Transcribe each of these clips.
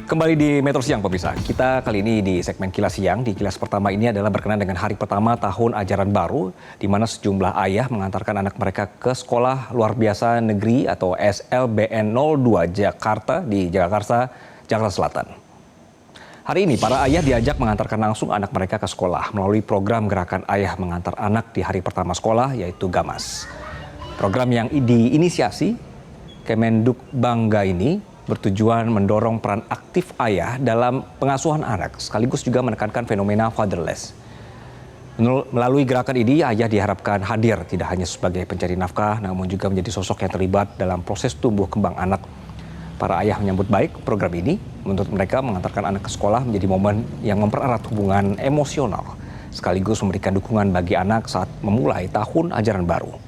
Kembali di Metro Siang pemirsa, kita kali ini di segmen Kilas Siang. Di Kilas pertama ini adalah berkenaan dengan hari pertama tahun ajaran baru, di mana sejumlah ayah mengantarkan anak mereka ke sekolah luar biasa negeri atau SLBN 02 Jakarta di Jakarta Selatan. Hari ini para ayah diajak mengantarkan langsung anak mereka ke sekolah melalui program Gerakan Ayah Mengantar Anak di Hari Pertama Sekolah, yaitu GAMAS. Program yang diinisiasi Kemenduk Bangga ini bertujuan mendorong peran aktif ayah dalam pengasuhan anak, sekaligus juga menekankan fenomena fatherless. Melalui gerakan ini, ayah diharapkan hadir tidak hanya sebagai pencari nafkah, namun juga menjadi sosok yang terlibat dalam proses tumbuh kembang anak. Para ayah menyambut baik program ini. Menurut mereka, mengantarkan anak ke sekolah menjadi momen yang mempererat hubungan emosional, sekaligus memberikan dukungan bagi anak saat memulai tahun ajaran baru.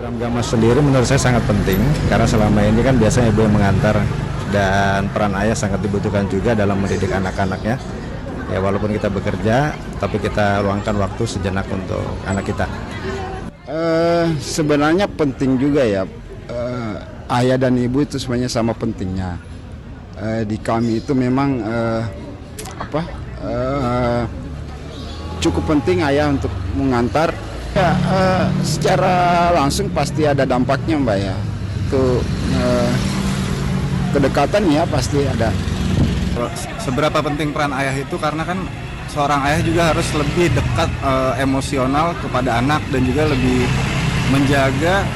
Program GAMAS sendiri menurut saya sangat penting karena selama ini kan biasanya ibu yang mengantar dan peran ayah sangat dibutuhkan juga dalam mendidik anak-anaknya. Ya walaupun kita bekerja, tapi kita luangkan waktu sejenak untuk anak kita. Sebenarnya penting juga ya, ayah dan ibu itu sebenarnya sama pentingnya. Di kami itu memang cukup penting ayah untuk mengantar. Ya, secara langsung pasti ada dampaknya Mbak ya. Itu kedekatan ya pasti ada. Seberapa penting peran ayah itu karena kan seorang ayah juga harus lebih dekat emosional kepada anak dan juga lebih menjaga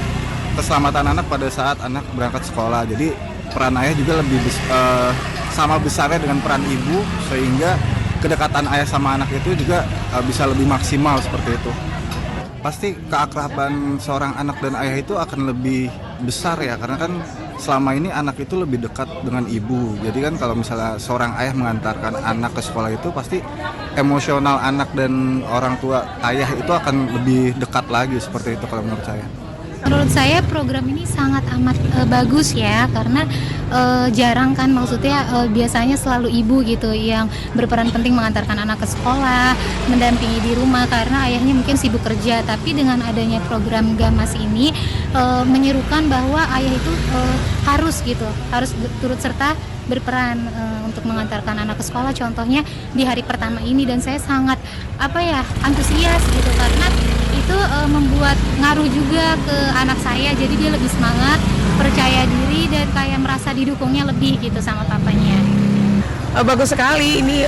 keselamatan anak pada saat anak berangkat sekolah. Jadi peran ayah juga lebih sama besarnya dengan peran ibu, sehingga kedekatan ayah sama anak itu juga bisa lebih maksimal seperti itu. Pasti keakraban seorang anak dan ayah itu akan lebih besar ya, karena kan selama ini anak itu lebih dekat dengan ibu. Jadi kan kalau misalnya seorang ayah mengantarkan anak ke sekolah itu pasti emosional anak dan orang tua ayah itu akan lebih dekat lagi, seperti itu kalau menurut saya. Menurut saya program ini sangat amat bagus ya, karena jarang kan, maksudnya biasanya selalu ibu gitu yang berperan penting mengantarkan anak ke sekolah, mendampingi di rumah karena ayahnya mungkin sibuk kerja. Tapi dengan adanya program GAMAS ini menyerukan bahwa ayah itu harus turut serta berperan untuk mengantarkan anak ke sekolah, contohnya di hari pertama ini. Dan saya sangat antusias gitu karena itu membuat ngaruh juga ke anak saya, jadi dia lebih semangat, percaya diri, dan kayak merasa didukungnya lebih gitu sama papanya. Bagus sekali ini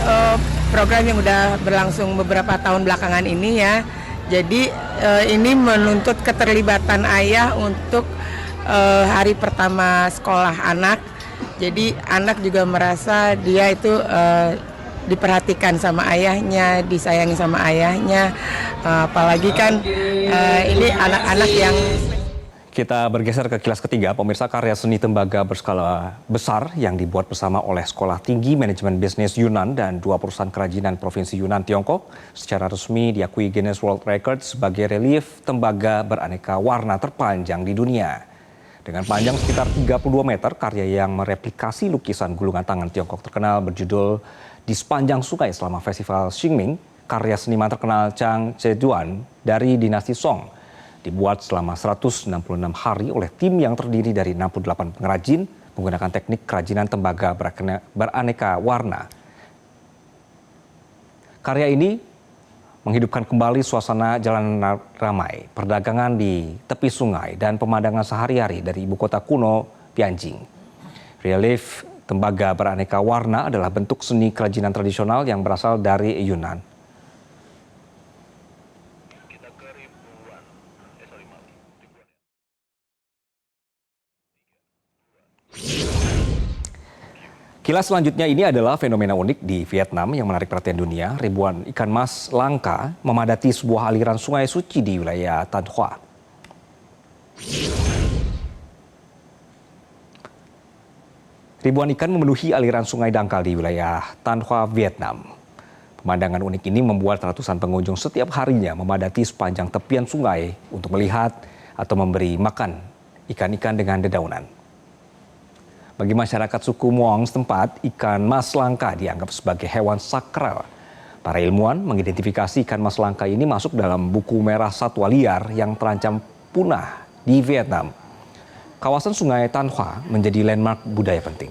program yang udah berlangsung beberapa tahun belakangan ini ya. Jadi ini menuntut keterlibatan ayah untuk hari pertama sekolah anak. Jadi anak juga merasa dia itu diperhatikan sama ayahnya, disayangi sama ayahnya, apalagi kan ini anak-anak yang... Kita bergeser ke kilas ketiga, pemirsa. Karya seni tembaga berskala besar yang dibuat bersama oleh Sekolah Tinggi Manajemen Bisnis Yunnan dan 2 perusahaan kerajinan Provinsi Yunnan, Tiongkok, secara resmi diakui Guinness World Record sebagai relief tembaga beraneka warna terpanjang di dunia. Dengan panjang sekitar 32 meter, karya yang mereplikasi lukisan gulungan tangan Tiongkok terkenal berjudul Di Sepanjang Sungai selama Festival Xingming, karya seniman terkenal Chang Zheduan dari dinasti Song, dibuat selama 166 hari oleh tim yang terdiri dari 68 pengrajin menggunakan teknik kerajinan tembaga beraneka warna. Karya ini menghidupkan kembali suasana jalan ramai, perdagangan di tepi sungai, dan pemandangan sehari-hari dari ibu kota kuno, Tianjin. Relief tembaga beraneka warna adalah bentuk seni kerajinan tradisional yang berasal dari Yunnan. Kilas selanjutnya ini adalah fenomena unik di Vietnam yang menarik perhatian dunia. Ribuan ikan mas langka memadati sebuah aliran sungai suci di wilayah Tan Hoa. Ribuan ikan memenuhi aliran sungai dangkal di wilayah Tan Hoa, Vietnam. Pemandangan unik ini membuat ratusan pengunjung setiap harinya memadati sepanjang tepian sungai untuk melihat atau memberi makan ikan-ikan dengan dedaunan. Bagi masyarakat suku Muang setempat, ikan mas langka dianggap sebagai hewan sakral. Para ilmuwan mengidentifikasi ikan mas langka ini masuk dalam buku merah satwa liar yang terancam punah di Vietnam. kawasan Sungai Tanhua menjadi landmark budaya penting.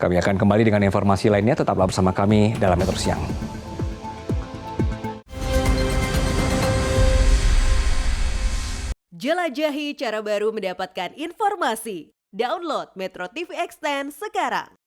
Kami akan kembali dengan informasi lainnya, tetaplah bersama kami dalam Metro Siang. Jelajahi cara baru mendapatkan informasi. Download Metro TV Extend sekarang.